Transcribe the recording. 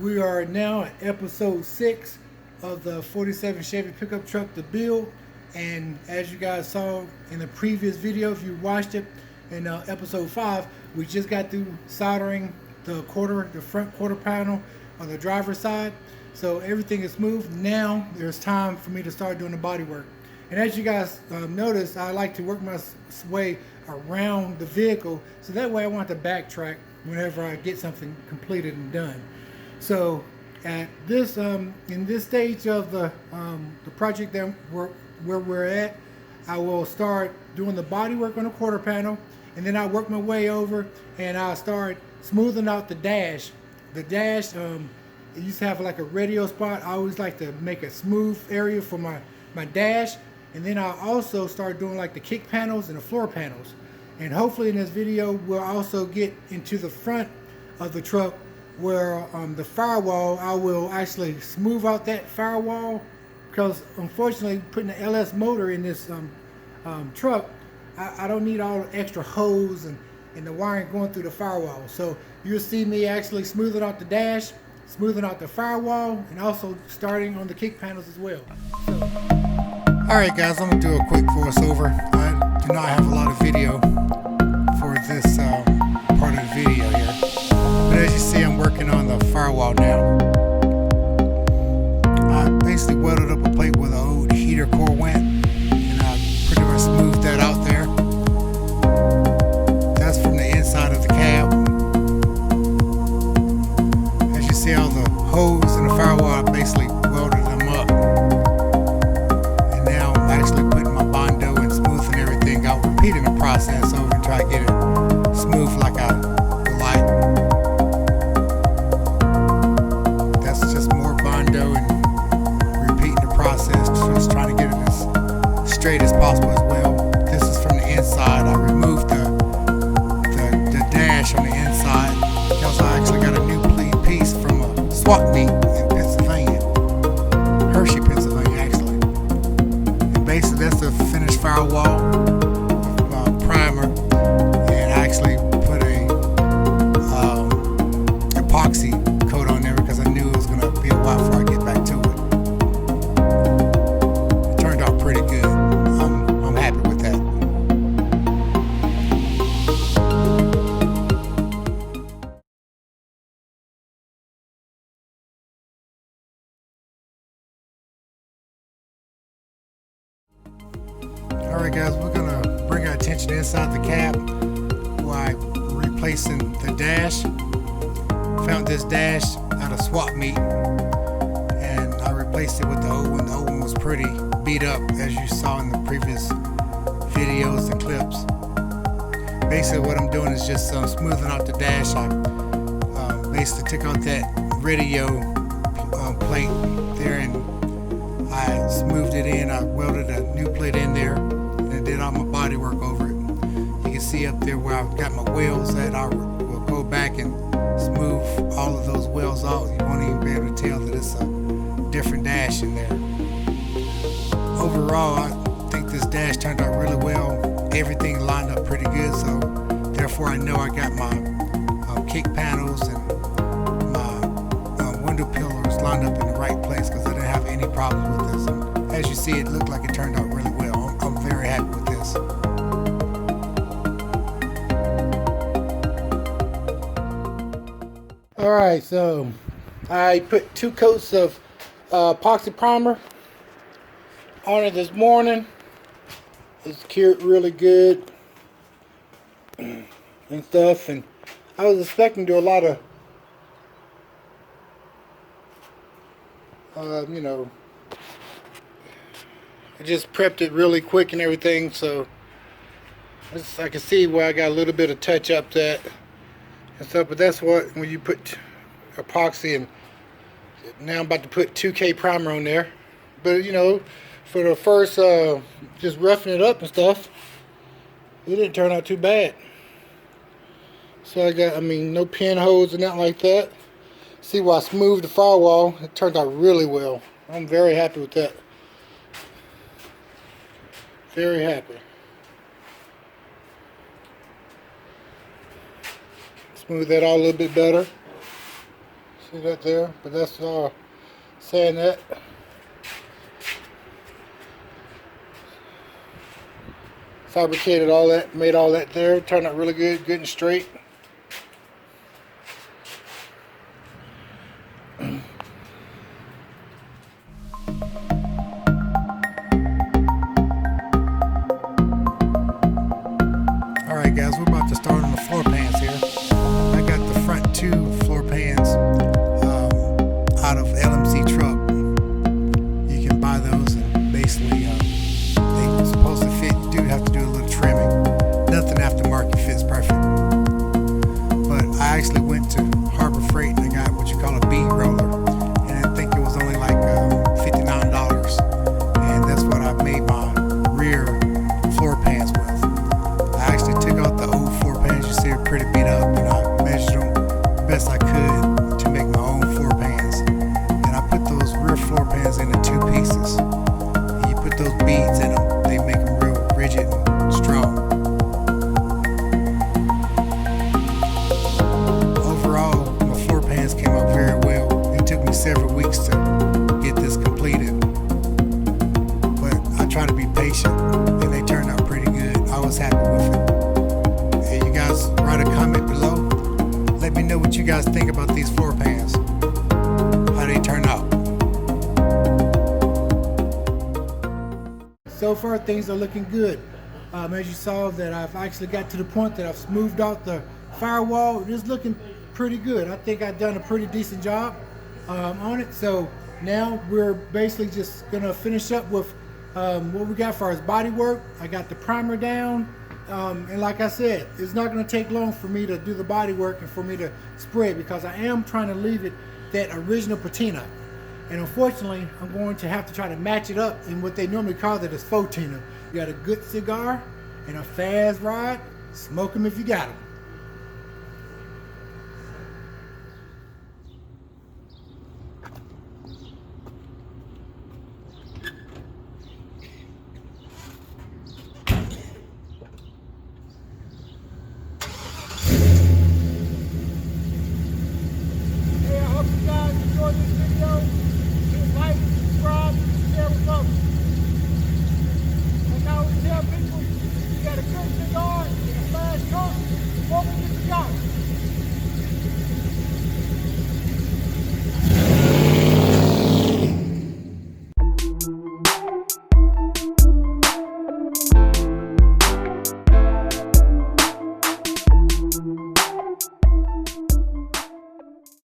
We are now at episode 6 of the 47 Chevy pickup truck, the build. And as you guys saw in the previous video, if you watched it in episode 5, we just got through soldering the front quarter panel on the driver's side. So everything is smooth. Now there's time for me to start doing the body work. And as you guys notice, I like to work my way around the vehicle, so that way I want to backtrack whenever I get something completed and done. So at this in this stage of the project that where we're at, I will start doing the body work on the quarter panel, and then I'll work my way over and I'll start smoothing out the dash. The dash, it used to have like a radio spot. I always like to make a smooth area for my dash, and then I'll also start doing like the kick panels and the floor panels. And hopefully in this video we'll also get into the front of the truck, where the firewall, I will actually smooth out that firewall, because unfortunately putting the LS motor in this truck, I don't need all the extra hose and the wiring going through the firewall. So you'll see me actually smoothing out the dash, smoothing out the firewall, and also starting on the kick panels as well. So, alright guys, I'm going to do a quick voiceover. I do not have a lot of video for this part of the video here. But as you see, I'm working on the firewall now. I basically welded up a plate where the old heater core went, and I pretty much smoothed that out there. That's from the inside of the cab. As you see, all the hose in the firewall, I basically welded them up. And now I'm actually putting my Bondo and smoothing everything out, repeating the process over to try to get it smooth like I like. Straight as possible as well. This is from the inside. I removed the dash on the inside because I actually got a new piece from a swap meet in Pennsylvania, Hershey, Pennsylvania actually. And basically that's the finished firewall primer, and I actually put a epoxy coat on there because I knew it was going to be a while before I get back to it. It turned out pretty good. Alright guys, we're going to bring our attention inside the cab while replacing the dash. Found this dash at a swap meet, and I replaced it with the old one. The old one was pretty beat up, as you saw in the previous videos and clips. Basically what I'm doing is just smoothing out the dash. I basically took out that radio plate there and I smoothed it in. I welded a new plate in there and did all my body work over it. You can see up there where I've got my wheels that I will go back and smooth all of those wheels out. You won't even be able to tell that it's a different dash in there. Overall, I think this dash turned out really well. Everything lined up pretty good, so therefore I know I got my kick panels and my window pillars lined up in the right place, because I didn't have any problems with this. And as you see, it looked like it turned out really well. I'm very happy with this. Alright, so I put 2 coats of epoxy primer on it this morning. It's cured really good and stuff, and I was expecting to do a lot of you know, I just prepped it really quick and everything, so I can see where I got a little bit of touch up that and stuff. But that's what, when you put epoxy, and now I'm about to put 2K primer on there. But you know, for the first just roughing it up and stuff, it didn't turn out too bad. So I got, no pinholes and nothing like that. See, while I smoothed the firewall, it turned out really well. I'm very happy with that. Very happy. Smooth that out a little bit better. See that there? But that's saying that. Fabricated all that, made all that there, turned out really good, good and straight. Alright guys, we're about to start on the floor pans here. I got the front two floor pans out of LMC truck. You can buy those and basically they're supposed to fit. You do have to do a little trimming. Nothing aftermarket fits perfect. But I actually went to Harbor Freight and I got what you call a bead roller. And I think it was only like $59. And that's what I made my rear floor pans with. I actually took out the old floor pans. You see they're pretty beat up, and I measured them the best I could to make my own floor pans. And I put those rear floor pans into two pieces. And you put those beads in them, they make them real rigid and strong. Overall, my floor pans came out very well. It took me several weeks to get this completed, but I try to be patient, and they turned out pretty good. I was happy with it. Hey, you guys, write a comment below. Let me know what you guys think about these floor pans. How they turn out. So far, things are looking good. As you saw, that I've actually got to the point that I've smoothed out the firewall. It is looking pretty good. I think I've done a pretty decent job on it. So now we're basically just gonna finish up with what we got as far as body work. I got the primer down, and like I said, it's not going to take long for me to do the body work and for me to spray, because I am trying to leave it that original patina. And unfortunately, I'm going to have to try to match it up in what they normally call it as faux tina. You got a good cigar and a fast rod, smoke them if you got them.